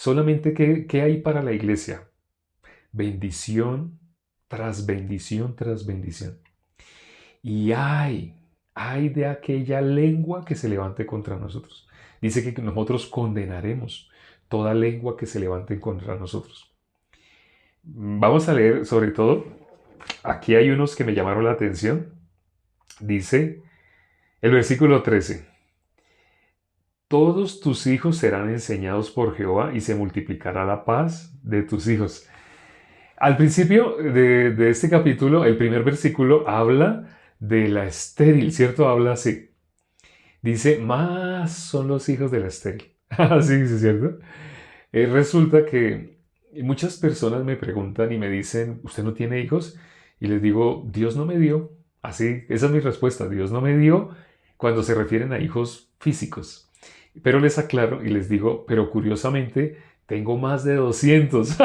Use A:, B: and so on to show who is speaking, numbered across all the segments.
A: Solamente ¿qué hay para la iglesia? Bendición tras bendición tras bendición. Y ay de aquella lengua que se levante contra nosotros. Dice que nosotros condenaremos toda lengua que se levante contra nosotros. Vamos a leer sobre todo, aquí hay unos que me llamaron la atención. Dice el versículo 13. Todos tus hijos serán enseñados por Jehová y se multiplicará la paz de tus hijos. Al principio de este capítulo, el primer versículo habla de la estéril, ¿cierto? Habla así. Dice, más son los hijos de la estéril. Así dice, ¿cierto? Resulta que muchas personas me preguntan y me dicen, ¿usted no tiene hijos? Y les digo, Dios no me dio. Así, esa es mi respuesta. Dios no me dio cuando se refieren a hijos físicos. Pero les aclaro y les digo, pero curiosamente tengo más de 200.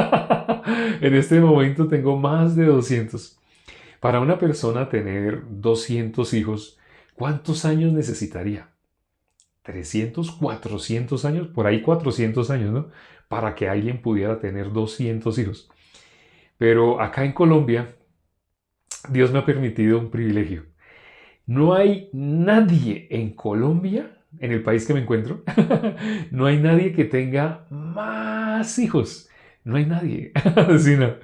A: En este momento tengo más de 200. Para una persona tener 200 hijos, ¿cuántos años necesitaría? 300, 400 años, por ahí 400 años, ¿no? Para que alguien pudiera tener 200 hijos. Pero acá en Colombia, Dios me ha permitido un privilegio. No hay nadie en Colombia, en el país que me encuentro, no hay nadie que tenga más hijos. No hay nadie. Sí, no.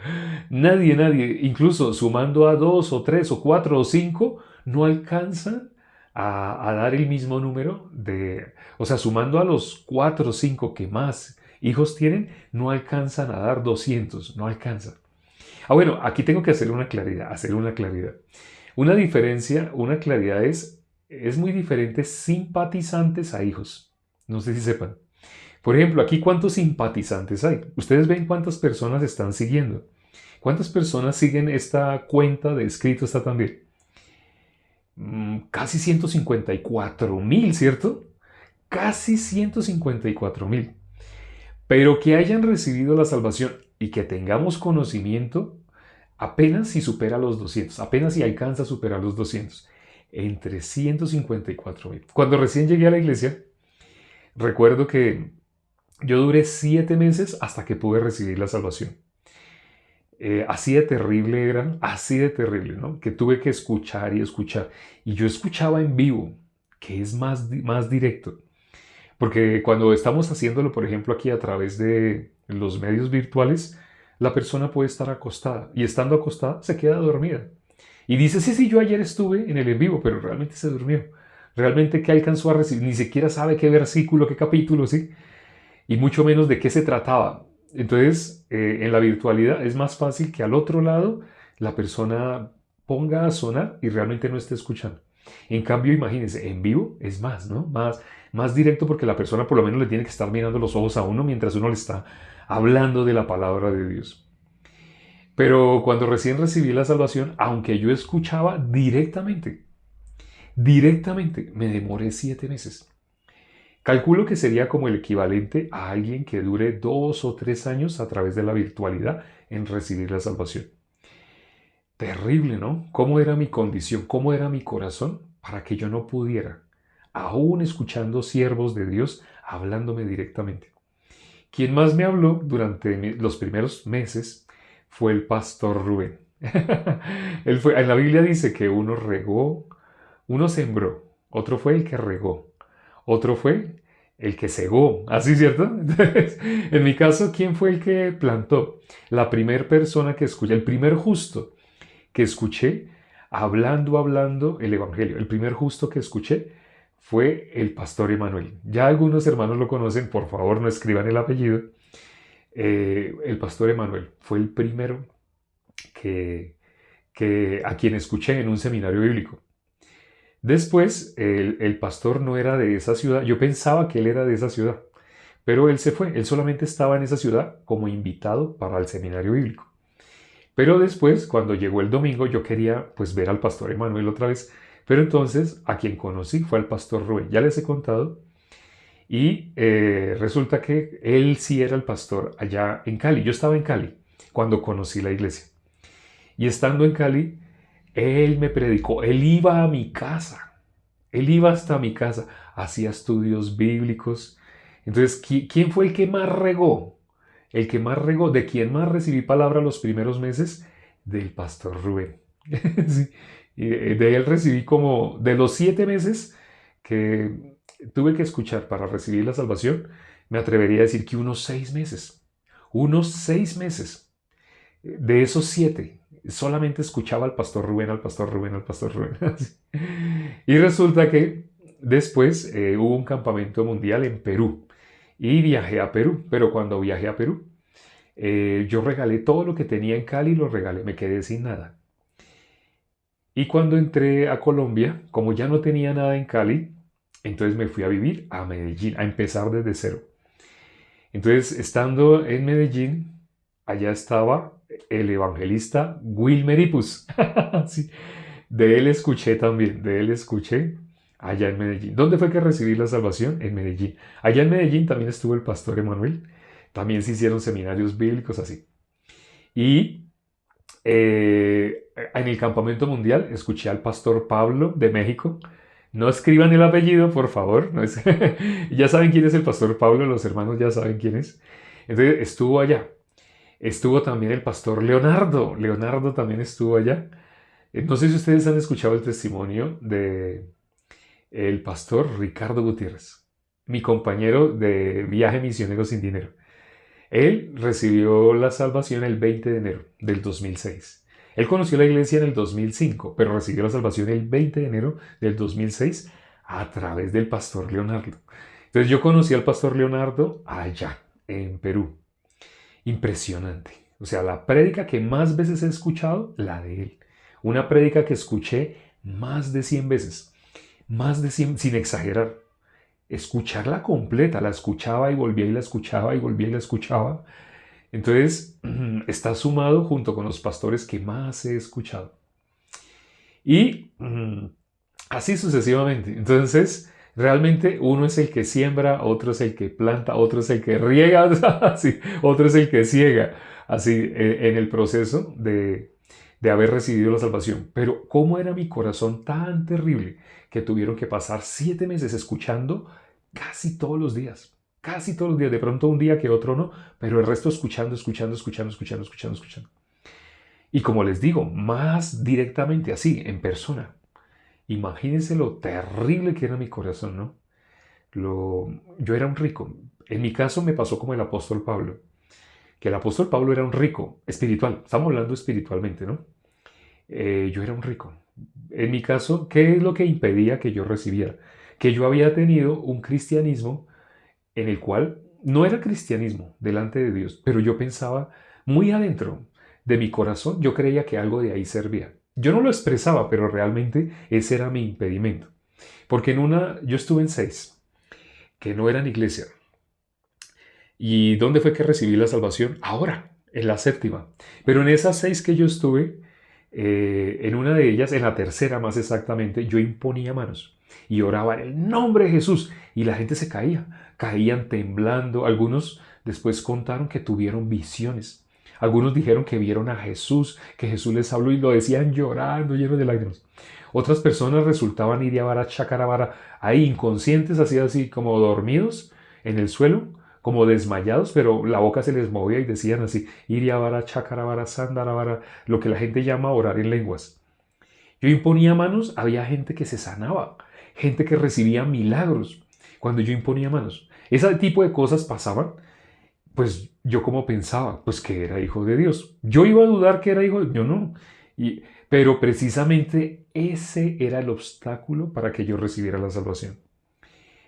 A: Nadie, nadie. Incluso sumando a dos o tres o cuatro o cinco, no alcanzan a dar el mismo número de... O sea, sumando a los cuatro o cinco que más hijos tienen, no alcanzan a dar 200. No alcanzan. Ah, bueno, aquí tengo que hacer una claridad, Una diferencia, una claridad es muy diferente simpatizantes a hijos. No sé si sepan. Por ejemplo, aquí ¿cuántos simpatizantes hay? Ustedes ven cuántas personas están siguiendo. ¿Cuántas personas siguen esta cuenta de escrito está también? Casi 154.000, ¿cierto? Casi 154.000. Pero que hayan recibido la salvación y que tengamos conocimiento apenas si supera los 200, apenas si alcanza a superar los 200, entre 154.000. Cuando recién llegué a la iglesia, recuerdo que yo duré 7 meses hasta que pude recibir la salvación. Así de terrible era, así de terrible, ¿no? Que tuve que escuchar y escuchar. Y yo escuchaba en vivo, que es más directo. Porque cuando estamos haciéndolo, por ejemplo, aquí a través de los medios virtuales, la persona puede estar acostada y estando acostada se queda dormida. Y dice, sí, sí, yo ayer estuve en el en vivo, pero realmente se durmió. Realmente qué alcanzó a recibir, ni siquiera sabe qué versículo, qué capítulo, ¿sí? Y mucho menos de qué se trataba. Entonces, en la virtualidad es más fácil que al otro lado la persona ponga a sonar y realmente no esté escuchando. En cambio, imagínense, en vivo es más, ¿no? Más directo porque la persona por lo menos le tiene que estar mirando los ojos a uno mientras uno le está hablando de la palabra de Dios. Pero cuando recién recibí la salvación, aunque yo escuchaba directamente, me demoré 7 meses. Calculo que sería como el equivalente a alguien que dure 2 o 3 años a través de la virtualidad en recibir la salvación. Terrible, ¿no? ¿Cómo era mi condición? ¿Cómo era mi corazón para que yo no pudiera, aún escuchando siervos de Dios, hablándome directamente? Quien más me habló durante los primeros meses fue el pastor Rubén. En la Biblia dice que uno regó, uno sembró, otro fue el que regó, otro fue el que cegó. ¿Así, cierto? Entonces, en mi caso, ¿quién fue el que plantó? La primera persona que escuché, el primer justo que escuché hablando el Evangelio. El primer justo que escuché fue el pastor Emanuel. Ya algunos hermanos lo conocen, por favor no escriban el apellido. El pastor Emanuel fue el primero a quien escuché en un seminario bíblico. Después, el pastor no era de esa ciudad. Yo pensaba que él era de esa ciudad, pero él se fue. Él solamente estaba en esa ciudad como invitado para el seminario bíblico. Pero después, cuando llegó el domingo, yo quería pues ver al pastor Emanuel otra vez. Pero entonces, a quien conocí fue al pastor Rubén. Ya les he contado. Y resulta que él sí era el pastor allá en Cali. Yo estaba en Cali cuando conocí la iglesia. Y estando en Cali, él me predicó. Él iba a mi casa. Él iba hasta mi casa. Hacía estudios bíblicos. Entonces, ¿quién fue el que más regó? el que más regó, de quien más recibí palabra los primeros meses, del pastor Rubén. Sí. Y de él recibí como, de los 7 meses que tuve que escuchar para recibir la salvación, me atrevería a decir que unos 6 meses. Unos 6 meses. De esos 7, solamente escuchaba al pastor Rubén, al pastor Rubén, al pastor Rubén. Y resulta que después hubo un campamento mundial en Perú y viajé a Perú, pero cuando viajé a Perú, yo regalé todo lo que tenía en Cali, lo regalé, me quedé sin nada. Y cuando entré a Colombia, como ya no tenía nada en Cali, entonces me fui a vivir a Medellín, a empezar desde cero. Entonces, estando en Medellín, allá estaba el evangelista Wilmer Ipus. Sí, de él escuché también, de él escuché allá en Medellín. ¿Dónde fue que recibí la salvación? En Medellín. Allá en Medellín también estuvo el pastor Emanuel. También se hicieron seminarios bíblicos así. Y en el campamento mundial escuché al pastor Pablo de México. No escriban el apellido, por favor. No es... Ya saben quién es el pastor Pablo, los hermanos ya saben quién es. Entonces estuvo allá. Estuvo también el pastor Leonardo. Leonardo también estuvo allá. No sé si ustedes han escuchado el testimonio de el pastor Ricardo Gutiérrez, mi compañero de viaje misionero sin dinero. Él recibió la salvación el 20 de enero del 2006. Él conoció la iglesia en el 2005, pero recibió la salvación el 20 de enero del 2006 a través del pastor Leonardo. Entonces yo conocí al pastor Leonardo allá, en Perú. Impresionante. O sea, la prédica que más veces he escuchado, la de él. Una prédica que escuché más de 100 veces. Más de 100, sin exagerar. Escucharla completa, la escuchaba y volvía y la escuchaba y volvía y la escuchaba. Entonces, está sumado junto con los pastores que más he escuchado. Y así sucesivamente. Entonces, realmente uno es el que siembra, otro es el que planta, otro es el que riega, así, otro es el que ciega, así, en el proceso de haber recibido la salvación. Pero ¿cómo era mi corazón tan terrible que tuvieron que pasar 7 meses escuchando casi todos los días? Casi todos los días, de pronto un día que otro no, pero el resto escuchando, escuchando, escuchando, escuchando, escuchando, escuchando. Y como les digo, más directamente así, en persona. Imagínense lo terrible que era mi corazón, ¿no? Yo era un rico. En mi caso me pasó como el apóstol Pablo, que el apóstol Pablo era un rico espiritual. Estamos hablando espiritualmente, ¿no? Yo era un rico. En mi caso, ¿qué es lo que impedía que yo recibiera? Que yo había tenido un cristianismo en el cual no era cristianismo delante de Dios, pero yo pensaba muy adentro de mi corazón, yo creía que algo de ahí servía. Yo no lo expresaba, pero realmente ese era mi impedimento. Porque yo estuve en 6, que no eran iglesia. ¿Y dónde fue que recibí la salvación? Ahora, en la 7ª. Pero en esas 6 que yo estuve, en una de ellas, en la tercera más exactamente, yo imponía manos y oraba en el nombre de Jesús y la gente se caía, caían temblando. Algunos después contaron que tuvieron visiones. Algunos dijeron que vieron a Jesús, que Jesús les habló y lo decían llorando, llenos de lágrimas. Otras personas resultaban iriabara, chacarabara, ahí inconscientes, así como dormidos en el suelo, como desmayados, pero la boca se les movía y decían así, iriabara, chacarabara, sandarabara, lo que la gente llama orar en lenguas. Yo imponía manos, había gente que se sanaba, gente que recibía milagros cuando yo imponía manos. Ese tipo de cosas pasaban, pues yo como pensaba, pues que era hijo de Dios. Yo iba a dudar que era hijo de Dios, yo no. Pero precisamente ese era el obstáculo para que yo recibiera la salvación.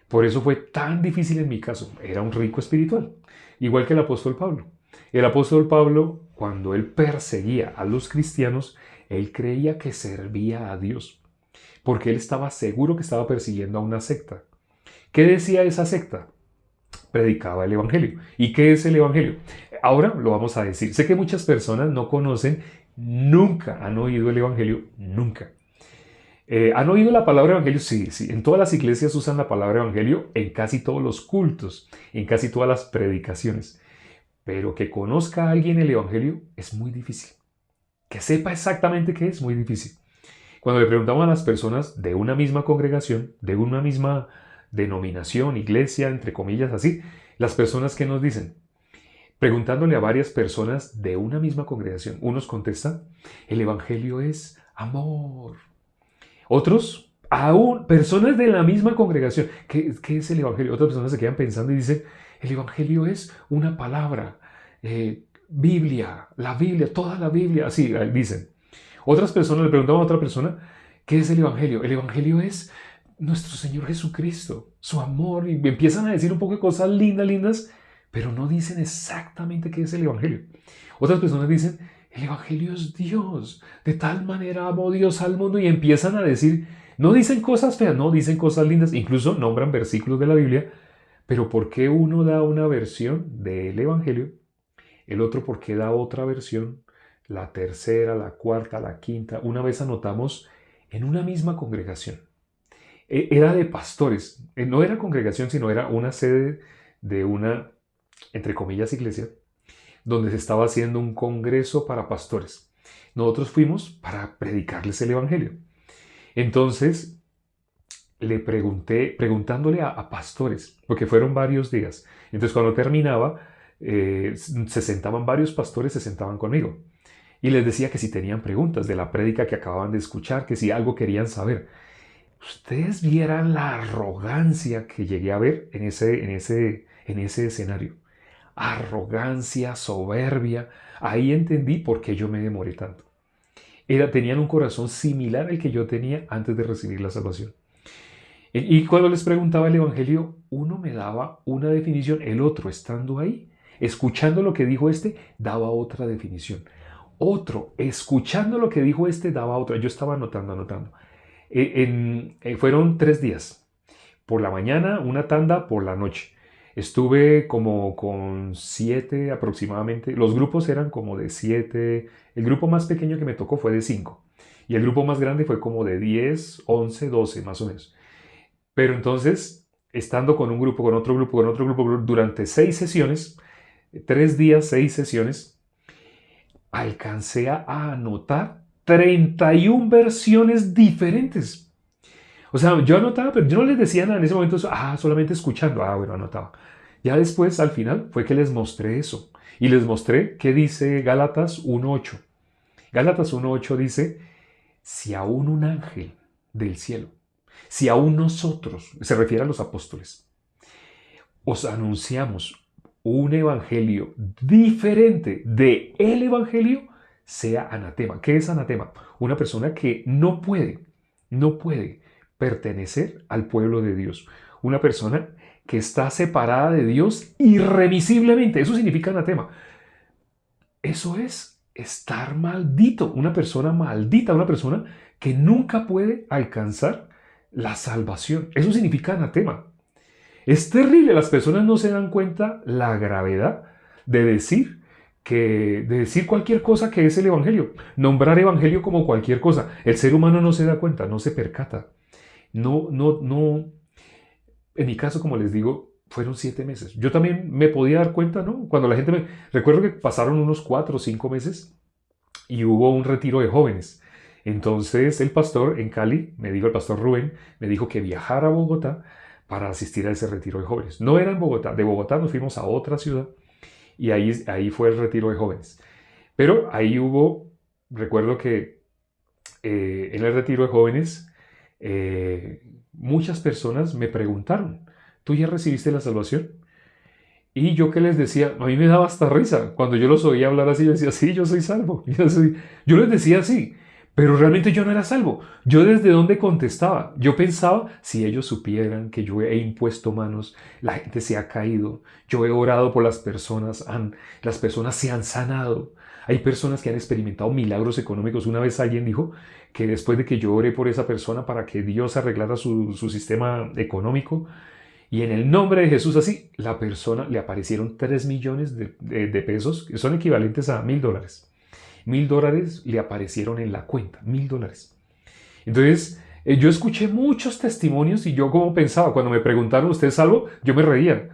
A: Por eso fue tan difícil en mi caso. Era un rico espiritual, igual que el apóstol Pablo. El apóstol Pablo, cuando él perseguía a los cristianos, él creía que servía a Dios, porque él estaba seguro que estaba persiguiendo a una secta. ¿Qué decía esa secta? Predicaba el Evangelio. ¿Y qué es el Evangelio? Ahora lo vamos a decir. Sé que muchas personas no conocen, nunca han oído el Evangelio, nunca. ¿Han oído la palabra evangelio? Sí, sí. En todas las iglesias usan la palabra evangelio, en casi todos los cultos, en casi todas las predicaciones. Pero que conozca a alguien el evangelio es muy difícil. Que sepa exactamente qué es muy difícil. Cuando le preguntamos a las personas de una misma congregación, de una misma denominación, iglesia, entre comillas, así, las personas que nos dicen, preguntándole a varias personas de una misma congregación. Unos contestan, el Evangelio es amor. Otros, aún personas de la misma congregación, ¿qué es el Evangelio? Otras personas se quedan pensando y dicen, el Evangelio es una palabra, Biblia, la Biblia, toda la Biblia, así dicen. Otras personas le preguntaban a otra persona, ¿qué es el Evangelio? El Evangelio es nuestro Señor Jesucristo, su amor, y empiezan a decir un poco de cosas lindas, lindas, pero no dicen exactamente qué es el Evangelio. Otras personas dicen, el Evangelio es Dios, de tal manera amó Dios al mundo, y empiezan a decir, no dicen cosas feas, no dicen cosas lindas, incluso nombran versículos de la Biblia, pero ¿por qué uno da una versión del Evangelio? El otro, ¿por qué da otra versión? La tercera, la cuarta, la quinta. Una vez anotamos en una misma congregación. Era de pastores. No era congregación, sino era una sede de una, entre comillas, iglesia, donde se estaba haciendo un congreso para pastores. Nosotros fuimos para predicarles el Evangelio. Entonces, le pregunté, preguntándole a pastores, porque fueron varios días. Entonces, cuando terminaba, se sentaban varios pastores, se sentaban conmigo. Y les decía que si tenían preguntas de la prédica que acababan de escuchar, que si algo querían saber. Ustedes vieran la arrogancia que llegué a ver en ese escenario. Arrogancia, soberbia. Ahí entendí por qué yo me demoré tanto. Tenían un corazón similar al que yo tenía antes de recibir la salvación. Y cuando les preguntaba el Evangelio, uno me daba una definición, el otro, estando ahí, escuchando lo que dijo este, daba otra definición. Otro, escuchando lo que dijo este, daba otra. Yo estaba anotando. Fueron 3 días. Por la mañana, una tanda por la noche. Estuve como con 7 aproximadamente. Los grupos eran como de 7. El grupo más pequeño que me tocó fue de 5. Y el grupo más grande fue como de 10, 11, 12 más o menos. Pero entonces, estando con un grupo, con otro grupo, con otro grupo, durante 6 sesiones, 3 días, 6 sesiones, alcancé a anotar 31 versiones diferentes. O sea, yo anotaba, pero yo no les decía nada en ese momento, solamente escuchando. Bueno, anotaba. Ya después, al final, fue que les mostré eso. Y les mostré qué dice Gálatas 1.8. Gálatas 1.8 dice, si aún un ángel del cielo, si aún nosotros, se refiere a los apóstoles, os anunciamos un evangelio diferente de el evangelio, sea anatema. ¿Qué es anatema? Una persona que no puede pertenecer al pueblo de Dios. Una persona que está separada de Dios irremisiblemente. Eso significa anatema. Eso es estar maldito. Una persona maldita, una persona que nunca puede alcanzar la salvación. Eso significa anatema. Es terrible, las personas no se dan cuenta la gravedad de decir cualquier cosa que es el evangelio, nombrar evangelio como cualquier cosa. El ser humano no se da cuenta, no se percata. No. En mi caso, como les digo, fueron 7 meses. Yo también me podía dar cuenta, ¿no? Cuando la gente recuerdo que pasaron unos 4 o 5 meses y hubo un retiro de jóvenes. Entonces el pastor en Cali, el pastor Rubén, me dijo que viajara a Bogotá para asistir a ese retiro de jóvenes. No era en Bogotá, de Bogotá nos fuimos a otra ciudad y ahí fue el retiro de jóvenes. Pero ahí recuerdo que en el retiro de jóvenes, muchas personas me preguntaron, ¿tú ya recibiste la salvación? Y yo que les decía, a mí me daba hasta risa. Cuando yo los oía hablar así, yo decía, sí, yo soy salvo. Yo les decía así, pero realmente yo no era salvo. Yo desde dónde contestaba. Yo pensaba, si ellos supieran que yo he impuesto manos, la gente se ha caído, yo he orado por las personas se han sanado. Hay personas que han experimentado milagros económicos. Una vez alguien dijo que después de que yo oré por esa persona para que Dios arreglara su sistema económico, y en el nombre de Jesús, así, la persona le aparecieron 3 millones de pesos, que son equivalentes a $1,000. $1,000 le aparecieron en la cuenta, $1,000. Entonces, yo escuché muchos testimonios y yo como pensaba, cuando me preguntaron, ¿usted es salvo? Yo me reía.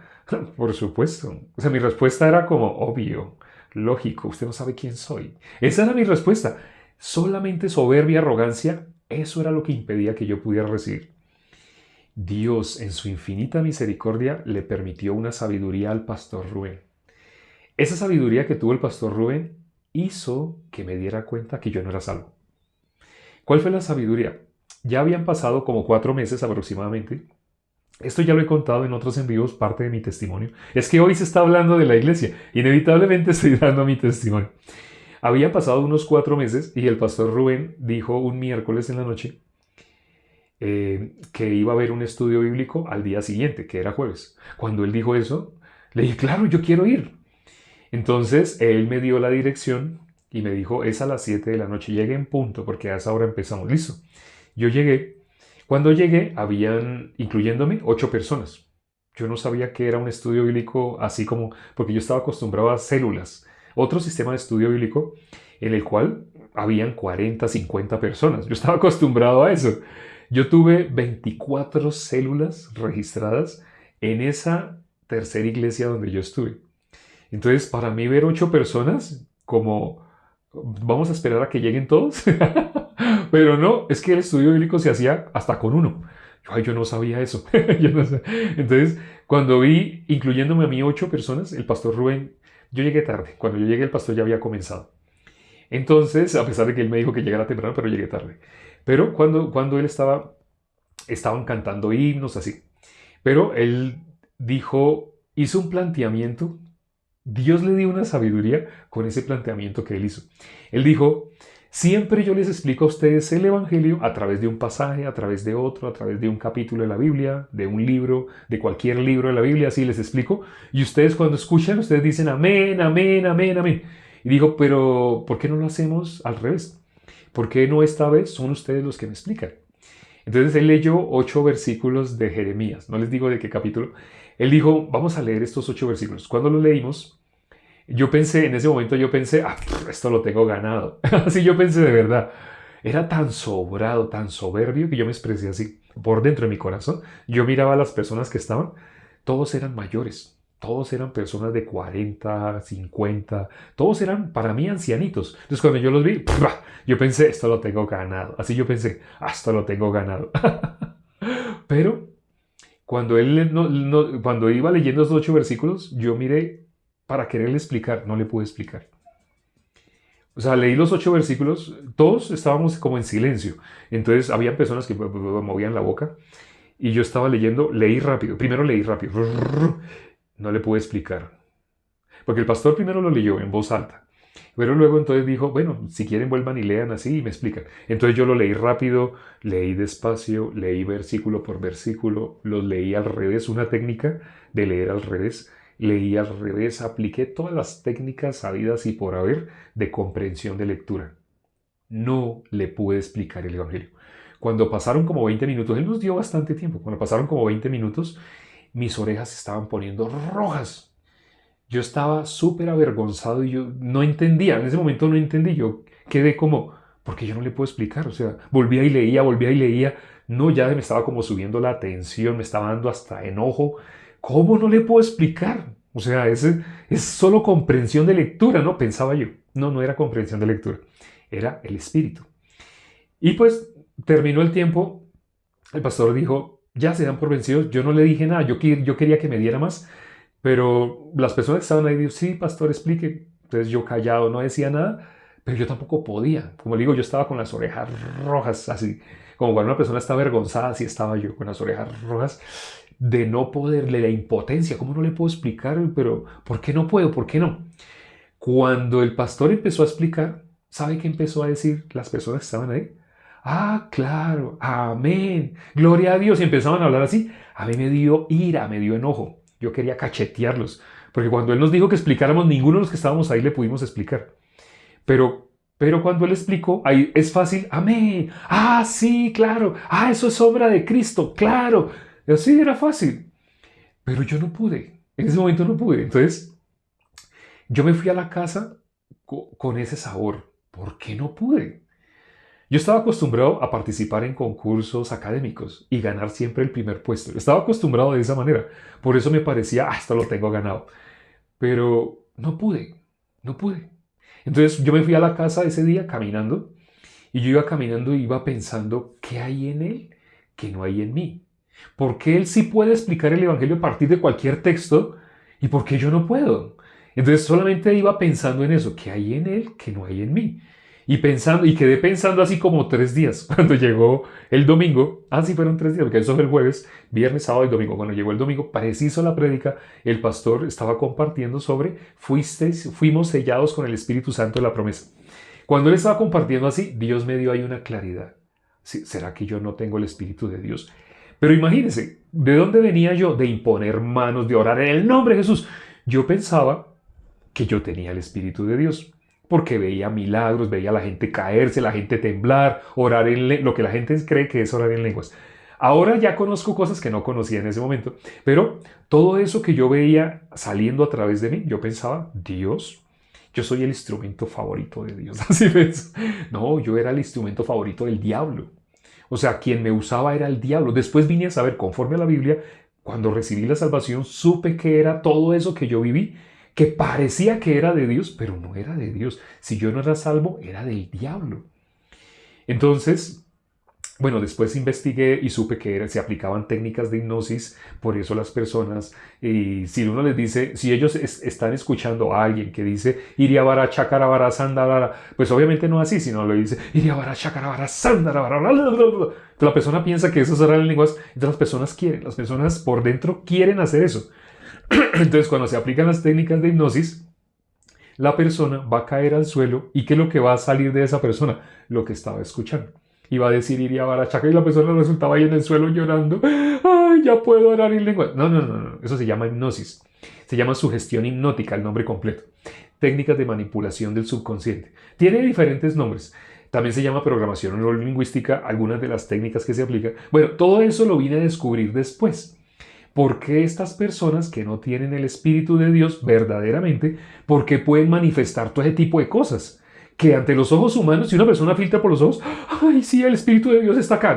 A: Por supuesto. O sea, mi respuesta era como, obvio, lógico, usted no sabe quién soy. Esa era mi respuesta. Solamente soberbia, arrogancia, eso era lo que impedía que yo pudiera recibir. Dios, en su infinita misericordia, le permitió una sabiduría al pastor Rubén. Esa sabiduría que tuvo el pastor Rubén hizo que me diera cuenta que yo no era salvo. ¿Cuál fue la sabiduría? Ya habían pasado como 4 meses aproximadamente. Esto ya lo he contado en otros envíos, parte de mi testimonio. Es que hoy se está hablando de la iglesia. Inevitablemente estoy dando mi testimonio. Había pasado unos 4 meses y el pastor Rubén dijo un miércoles en la noche que iba a haber un estudio bíblico al día siguiente, que era jueves. Cuando él dijo eso, le dije, claro, yo quiero ir. Entonces él me dio la dirección y me dijo, es a las 7 de la noche, llegue en punto, porque a esa hora empezamos. Listo. Yo llegué. Cuando llegué, habían, incluyéndome, 8 personas. Yo no sabía que era un estudio bíblico así como, porque yo estaba acostumbrado a células. Otro sistema de estudio bíblico en el cual habían 40, 50 personas. Yo estaba acostumbrado a eso. Yo tuve 24 células registradas en esa tercera iglesia donde yo estuve. Entonces, para mí ver 8 personas, como vamos a esperar a que lleguen todos, pero no, es que el estudio bíblico se hacía hasta con uno. Ay, yo no sabía eso. Yo no sé. Entonces, cuando vi, incluyéndome a mí, 8 personas, el pastor Rubén, yo llegué tarde. Cuando yo llegué, el pastor ya había comenzado. Entonces, a pesar de que él me dijo que llegara temprano, pero llegué tarde. Pero cuando él estaban cantando himnos así. Pero él dijo, hizo un planteamiento. Dios le dio una sabiduría con ese planteamiento que él hizo. Él dijo, siempre yo les explico a ustedes el Evangelio a través de un pasaje, a través de otro, a través de un capítulo de la Biblia, de un libro, de cualquier libro de la Biblia, así les explico. Y ustedes cuando escuchan, ustedes dicen amén, amén, amén, amén. Y digo, pero ¿por qué no lo hacemos al revés? ¿Por qué no esta vez son ustedes los que me explican? Entonces él leyó 8 versículos de Jeremías, no les digo de qué capítulo. Él dijo, vamos a leer estos 8 versículos. Cuando los leímos, yo pensé, en ese momento yo pensé, esto lo tengo ganado. Así yo pensé de verdad. Era tan sobrado, tan soberbio que yo me expresé así. Por dentro de mi corazón, yo miraba a las personas que estaban, todos eran mayores. Todos eran personas de 40, 50, todos eran para mí ancianitos. Entonces cuando yo los vi, yo pensé, esto lo tengo ganado. Así yo pensé, esto lo tengo ganado. Pero cuando él cuando iba leyendo esos 8 versículos, yo miré para quererle explicar, no le pude explicar. O sea, leí los 8 versículos, todos estábamos como en silencio. Entonces, había personas que movían la boca y yo estaba leyendo, leí rápido. Primero leí rápido, no le pude explicar. Porque el pastor primero lo leyó en voz alta. Pero luego entonces dijo, bueno, si quieren vuelvan y lean así y me explican. Entonces yo lo leí rápido, leí despacio, leí versículo por versículo, los leí al revés, una técnica de leer al revés. Leí al revés, apliqué todas las técnicas sabidas y por haber de comprensión de lectura. No le pude explicar el Evangelio. Cuando pasaron como 20 minutos, él nos dio bastante tiempo, cuando pasaron como 20 minutos, mis orejas se estaban poniendo rojas. Yo estaba súper avergonzado y yo no entendía, en ese momento no entendí, yo quedé como, porque yo no le puedo explicar, o sea, volvía y leía, no, ya me estaba como subiendo la tensión, me estaba dando hasta enojo, ¿cómo no le puedo explicar? O sea, es solo comprensión de lectura, ¿no? Pensaba yo, no era comprensión de lectura, era el espíritu. Y pues terminó el tiempo, el pastor dijo, ya se dan por vencidos, yo no le dije nada, yo quería que me diera más, pero las personas que estaban ahí dijeron, sí, pastor, explique. Entonces yo callado no decía nada, pero yo tampoco podía. Como le digo, yo estaba con las orejas rojas, así, como cuando una persona está avergonzada, así estaba yo con las orejas rojas, de no poderle, la impotencia, ¿cómo no le puedo explicar? Pero, ¿por qué no puedo? ¿Por qué no? Cuando el pastor empezó a explicar, ¿sabe qué empezó a decir las personas que estaban ahí? Claro, amén, gloria a Dios. Y empezaban a hablar así. A mí me dio ira, me dio enojo. Yo quería cachetearlos, porque cuando él nos dijo que explicáramos, ninguno de los que estábamos ahí le pudimos explicar. Pero cuando él explicó, ahí es fácil, amén, sí, claro, eso es obra de Cristo, claro. Así era fácil, pero yo no pude, en ese momento no pude. Entonces, yo me fui a la casa con ese sabor. ¿Por qué no pude? Yo estaba acostumbrado a participar en concursos académicos y ganar siempre el primer puesto. Estaba acostumbrado de esa manera. Por eso me parecía, esto lo tengo ganado. Pero no pude, no pude. Entonces yo me fui a la casa ese día caminando y yo iba caminando y iba pensando, ¿qué hay en él que no hay en mí? ¿Por qué él sí puede explicar el Evangelio a partir de cualquier texto y por qué yo no puedo? Entonces solamente iba pensando en eso, ¿qué hay en él que no hay en mí? Y pensando, y quedé pensando así como 3 días. Cuando llegó el domingo, sí fueron 3 días, porque eso fue el jueves, viernes, sábado y domingo. Cuando llegó el domingo, preciso la prédica, el pastor estaba compartiendo sobre fuimos sellados con el Espíritu Santo de la promesa. Cuando él estaba compartiendo así, Dios me dio ahí una claridad. Sí, ¿será que yo no tengo el Espíritu de Dios? Pero imagínense, ¿de dónde venía yo? De imponer manos, de orar en el nombre de Jesús. Yo pensaba que yo tenía el Espíritu de Dios, porque veía milagros, veía a la gente caerse, la gente temblar, orar en lo que la gente cree que es orar en lenguas. Ahora ya conozco cosas que no conocía en ese momento, pero todo eso que yo veía saliendo a través de mí, yo pensaba, Dios, yo soy el instrumento favorito de Dios. Así ves. No, yo era el instrumento favorito del diablo. O sea, quien me usaba era el diablo. Después vine a saber, conforme a la Biblia, cuando recibí la salvación, supe que era todo eso que yo viví, que parecía que era de Dios, pero no era de Dios. Si yo no era salvo, era del diablo. Entonces, bueno, después investigué y supe que se aplicaban técnicas de hipnosis, por eso las personas, y si uno les dice, si ellos están escuchando a alguien que dice Iriabara Chakarabara Sandara, pues obviamente no así, sino le dice Iriabara Chakarabara Sandara, la persona piensa que eso es orar en lenguas, entonces las personas por dentro quieren hacer eso. Entonces cuando se aplican las técnicas de hipnosis, la persona va a caer al suelo y ¿qué es lo que va a salir de esa persona? Lo que estaba escuchando. Y va a decir iría barachaca y la persona resultaba ahí en el suelo llorando. ¡Ay, ya puedo orar en lengua! No, no, no, no. Eso se llama hipnosis. Se llama sugestión hipnótica, el nombre completo. Técnicas de manipulación del subconsciente. Tiene diferentes nombres. También se llama programación neurolingüística, algunas de las técnicas que se aplican. Bueno, todo eso lo vine a descubrir después. ¿Por qué estas personas que no tienen el Espíritu de Dios verdaderamente, por qué pueden manifestar todo ese tipo de cosas? Que ante los ojos humanos, si una persona filtra por los ojos, ¡ay, sí, el Espíritu de Dios está acá!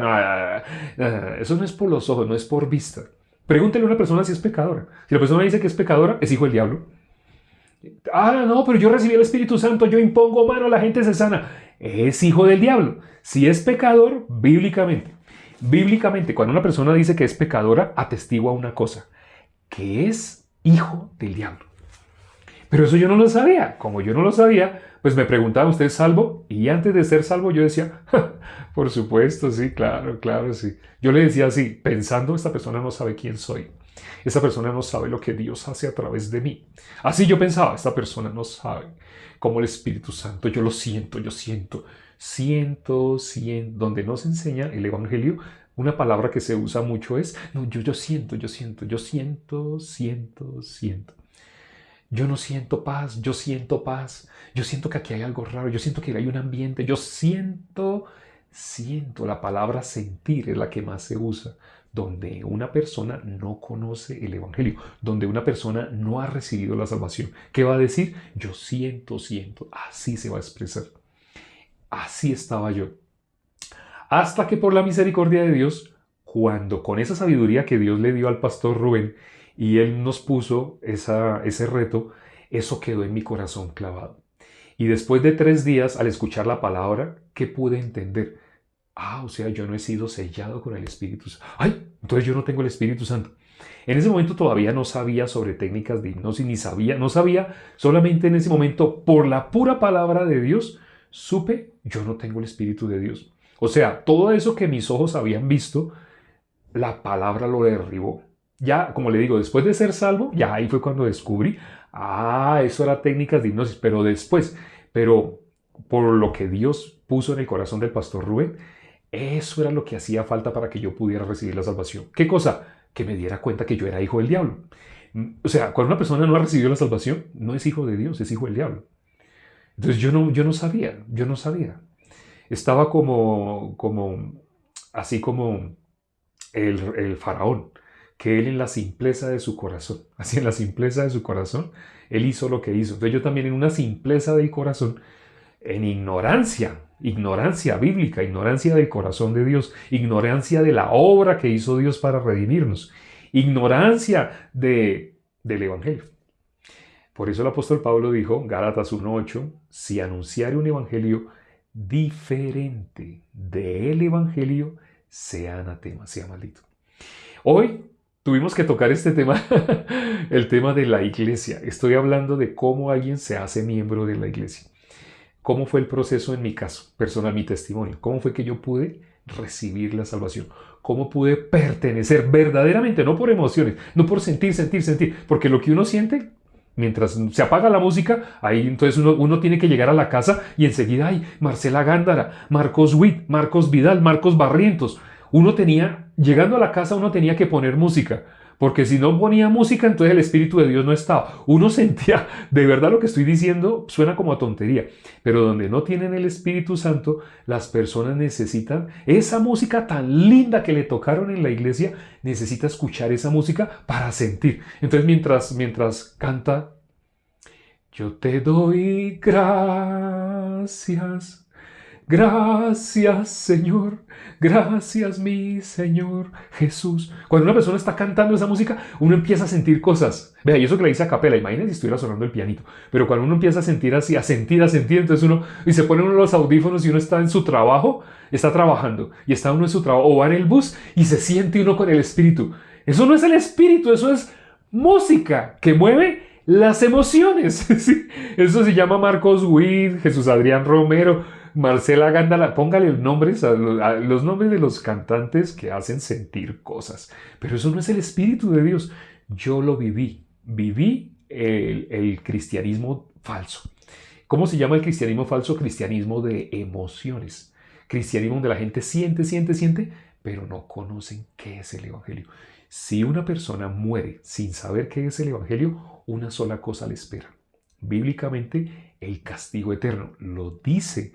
A: No, eso no es por los ojos, no es por vista. Pregúntele a una persona si es pecadora. Si la persona dice que es pecadora, es hijo del diablo. No, pero yo recibí el Espíritu Santo, yo impongo mano, la gente se sana. Es hijo del diablo. Si es pecador, bíblicamente. Bíblicamente, cuando una persona dice que es pecadora, atestigua una cosa, que es hijo del diablo. Pero eso yo no lo sabía. Como yo no lo sabía, pues me preguntaba, ¿usted es salvo? Y antes de ser salvo yo decía, por supuesto, sí, claro, claro, sí. Yo le decía así, pensando, esta persona no sabe quién soy. Esta persona no sabe lo que Dios hace a través de mí. Así yo pensaba, esta persona no sabe cómo el Espíritu Santo, yo lo siento, yo siento. Donde nos enseña el Evangelio, una palabra que se usa mucho es, no, yo siento, yo siento, yo siento, siento, siento. Yo no siento paz, yo siento paz, yo siento que aquí hay algo raro, yo siento que hay un ambiente, yo siento, la palabra sentir es la que más se usa, donde una persona no conoce el Evangelio, donde una persona no ha recibido la salvación. ¿Qué va a decir? Yo siento, así se va a expresar. Así estaba yo. Hasta que por la misericordia de Dios, cuando con esa sabiduría que Dios le dio al pastor Rubén y él nos puso ese reto, eso quedó en mi corazón clavado. Y después de 3 días, al escuchar la palabra, ¿qué pude entender? O sea, yo no he sido sellado con el Espíritu Santo. ¡Ay! Entonces yo no tengo el Espíritu Santo. En ese momento todavía no sabía sobre técnicas de hipnosis, no sabía, solamente en ese momento, por la pura palabra de Dios, supe, yo no tengo el Espíritu de Dios. O sea, todo eso que mis ojos habían visto, la palabra lo derribó. Ya, como le digo, después de ser salvo, ya ahí fue cuando descubrí, eso era técnicas de hipnosis, pero después, pero por lo que Dios puso en el corazón del pastor Rubén, eso era lo que hacía falta para que yo pudiera recibir la salvación. ¿Qué cosa? Que me diera cuenta que yo era hijo del diablo. O sea, cuando una persona no ha recibido la salvación, no es hijo de Dios, es hijo del diablo. Entonces yo no sabía. Estaba así como el faraón, que él en la simpleza de su corazón, así en la simpleza de su corazón, él hizo lo que hizo. Entonces yo también en una simpleza del corazón, en ignorancia bíblica, ignorancia del corazón de Dios, ignorancia de la obra que hizo Dios para redimirnos, ignorancia del Evangelio. Por eso el apóstol Pablo dijo, Gálatas 1:8, si anunciare un evangelio diferente del evangelio, sea anatema, sea maldito. Hoy tuvimos que tocar este tema, el tema de la iglesia. Estoy hablando de cómo alguien se hace miembro de la iglesia. ¿Cómo fue el proceso en mi caso, personal, mi testimonio? ¿Cómo fue que yo pude recibir la salvación? ¿Cómo pude pertenecer verdaderamente? No por emociones, no por sentir, sentir, sentir. Porque lo que uno siente, mientras se apaga la música, ahí entonces uno tiene que llegar a la casa y enseguida hay Marcela Gándara, Marcos Witt, Marcos Vidal, Marcos Barrientos. Llegando a la casa uno tenía que poner música. Porque si no ponía música, entonces el Espíritu de Dios no estaba. Uno sentía, de verdad lo que estoy diciendo suena como a tontería, pero donde no tienen el Espíritu Santo, las personas necesitan esa música tan linda que le tocaron en la iglesia, necesita escuchar esa música para sentir. Entonces mientras canta, yo te doy gracias. Gracias, Señor. Gracias, mi Señor Jesús. Cuando una persona está cantando esa música, uno empieza a sentir cosas. Vea, y eso que le dice a capela, imagínense si estuviera sonando el pianito. Pero cuando uno empieza a sentir así, a sentir, entonces y se pone uno los audífonos y uno está en su trabajo, está trabajando, y está uno en su trabajo, o va en el bus, y se siente uno con el espíritu. Eso no es el espíritu, eso es música que mueve las emociones. ¿Sí? Eso se llama Marcos Witt, Jesús Adrián Romero, Marcela Gándala. Póngale nombres a los nombres de los cantantes que hacen sentir cosas. Pero eso no es el Espíritu de Dios. Yo lo viví. Viví el cristianismo falso. ¿Cómo se llama el cristianismo falso? Cristianismo de emociones. Cristianismo donde la gente siente, siente, siente, pero no conocen qué es el Evangelio. Si una persona muere sin saber qué es el Evangelio, una sola cosa le espera. Bíblicamente, el castigo eterno. Lo dice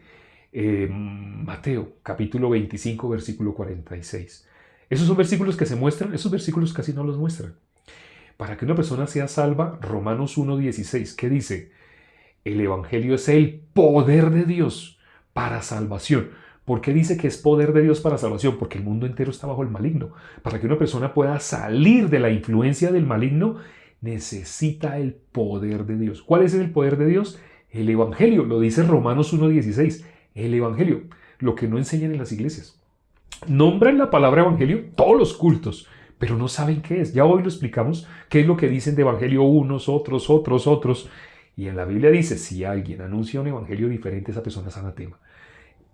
A: Mateo, capítulo 25, versículo 46. Esos son versículos que se muestran, esos versículos casi no los muestran. Para que una persona sea salva, Romanos 1:16, ¿qué dice? El Evangelio es el poder de Dios para salvación. ¿Por qué dice que es poder de Dios para salvación? Porque el mundo entero está bajo el maligno. Para que una persona pueda salir de la influencia del maligno, necesita el poder de Dios. ¿Cuál es el poder de Dios? El Evangelio, lo dice Romanos 1:16. El Evangelio, lo que no enseñan en las iglesias. Nombran la palabra Evangelio todos los cultos, pero no saben qué es. Ya hoy lo explicamos, qué es lo que dicen de Evangelio unos, otros, otros, otros. Y en la Biblia dice, si alguien anuncia un Evangelio diferente, esa persona es anatema.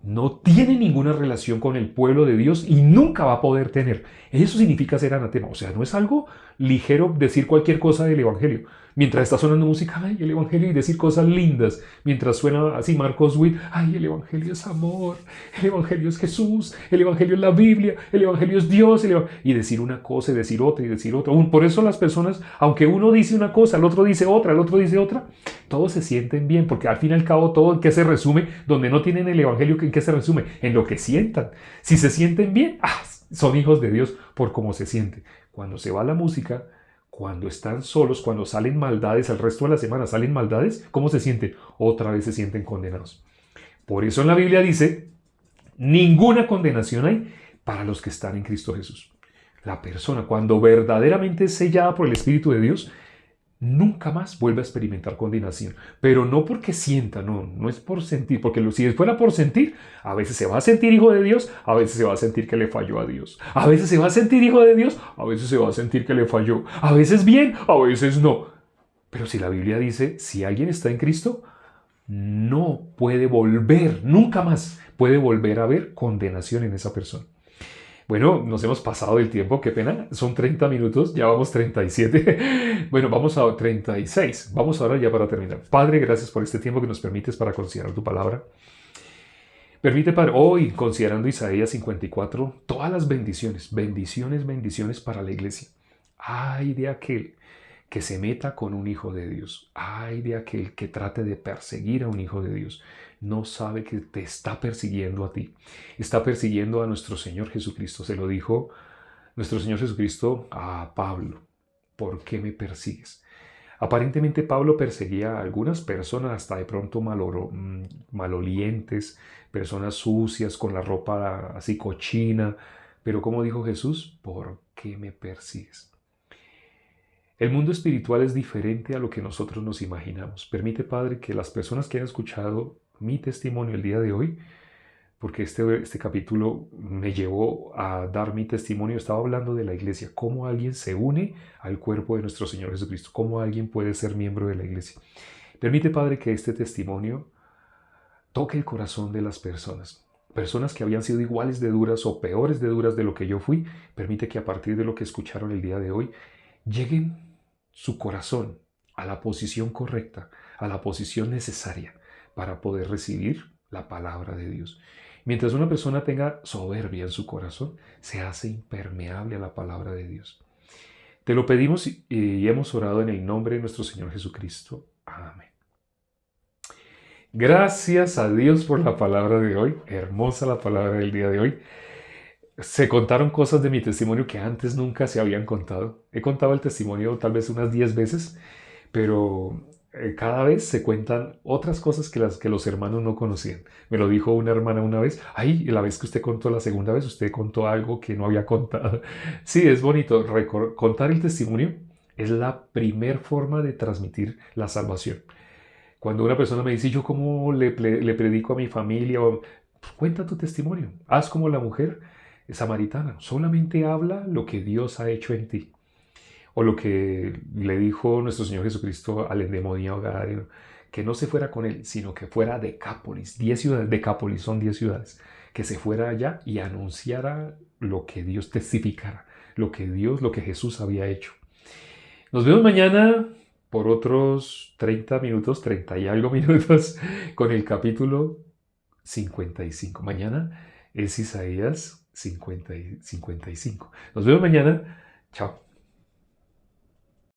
A: No tiene ninguna relación con el pueblo de Dios y nunca va a poder tener. Eso significa ser anatema. O sea, no es algo ligero decir cualquier cosa del Evangelio. Mientras está sonando música, ay, el Evangelio, y decir cosas lindas. Mientras suena así Marcos Witt, ay, el Evangelio es amor, el Evangelio es Jesús, el Evangelio es la Biblia, el Evangelio es Dios. Y decir una cosa y decir otra y decir otra. Por eso las personas, aunque uno dice una cosa, el otro dice otra, el otro dice otra, todos se sienten bien, porque al fin y al cabo todo en qué se resume, donde no tienen el Evangelio, ¿en qué se resume? En lo que sientan. Si se sienten bien, son hijos de Dios por cómo se sienten. Cuando se va la música, cuando están solos, cuando salen maldades, al resto de la semana salen maldades, ¿cómo se sienten? Otra vez se sienten condenados. Por eso en la Biblia dice, ninguna condenación hay para los que están en Cristo Jesús. La persona, cuando verdaderamente es sellada por el Espíritu de Dios, nunca más vuelve a experimentar condenación. Pero no porque sienta, no es por sentir, porque si fuera por sentir, a veces se va a sentir hijo de Dios, a veces se va a sentir que le falló a Dios. A veces se va a sentir hijo de Dios, a veces se va a sentir que le falló. A veces bien, a veces no. Pero si la Biblia dice, si alguien está en Cristo, no puede volver, nunca más puede volver a haber condenación en esa persona. Bueno, nos hemos pasado del tiempo, qué pena, son 30 minutos, ya vamos 37, bueno, vamos a 36, vamos ahora ya para terminar. Padre, gracias por este tiempo que nos permites para considerar tu palabra. Permite, Padre, hoy, considerando Isaías 54, todas las bendiciones, bendiciones, bendiciones para la iglesia. Ay de aquel que se meta con un hijo de Dios. Ay de aquel que trate de perseguir a un hijo de Dios. No sabe que te está persiguiendo a ti. Está persiguiendo a nuestro Señor Jesucristo. Se lo dijo nuestro Señor Jesucristo a Pablo. ¿Por qué me persigues? Aparentemente Pablo perseguía a algunas personas hasta de pronto malolientes, personas sucias con la ropa así cochina. Pero como dijo Jesús, ¿por qué me persigues? El mundo espiritual es diferente a lo que nosotros nos imaginamos. Permite, Padre, que las personas que han escuchado mi testimonio el día de hoy porque este capítulo me llevó a dar mi testimonio. Estaba hablando de la iglesia, cómo alguien se une al cuerpo de nuestro Señor Jesucristo, cómo alguien puede ser miembro de la iglesia. Permite, Padre, que este testimonio toque el corazón de las personas. Personas que habían sido iguales de duras o peores de duras de lo que yo fui. Permite que a partir de lo que escucharon el día de hoy, lleguen su corazón a la posición correcta, a la posición necesaria para poder recibir la palabra de Dios. Mientras una persona tenga soberbia en su corazón, se hace impermeable a la palabra de Dios. Te lo pedimos y hemos orado en el nombre de nuestro Señor Jesucristo. Amén. Gracias a Dios por la palabra de hoy. Hermosa la palabra del día de hoy. Se contaron cosas de mi testimonio que antes nunca se habían contado. He contado el testimonio tal vez unas 10 veces, pero cada vez se cuentan otras cosas que los hermanos no conocían. Me lo dijo una hermana una vez. Ay, la vez que usted contó la segunda vez, usted contó algo que no había contado. Sí, es bonito. Contar el testimonio es la primer forma de transmitir la salvación. Cuando una persona me dice, ¿yo cómo le predico a mi familia? Pues cuenta tu testimonio. Haz como la mujer samaritana. Solamente habla lo que Dios ha hecho en ti. O lo que le dijo nuestro Señor Jesucristo al endemoniado Gadareno, que no se fuera con él, sino que fuera a Decápolis. 10 ciudades, Decápolis son 10 ciudades. Que se fuera allá y anunciara lo que Dios testificara, lo que Jesús había hecho. Nos vemos mañana por otros 30 minutos, 30 y algo minutos, con el capítulo 55. Mañana es Isaías 50 y 55. Nos vemos mañana. Chao.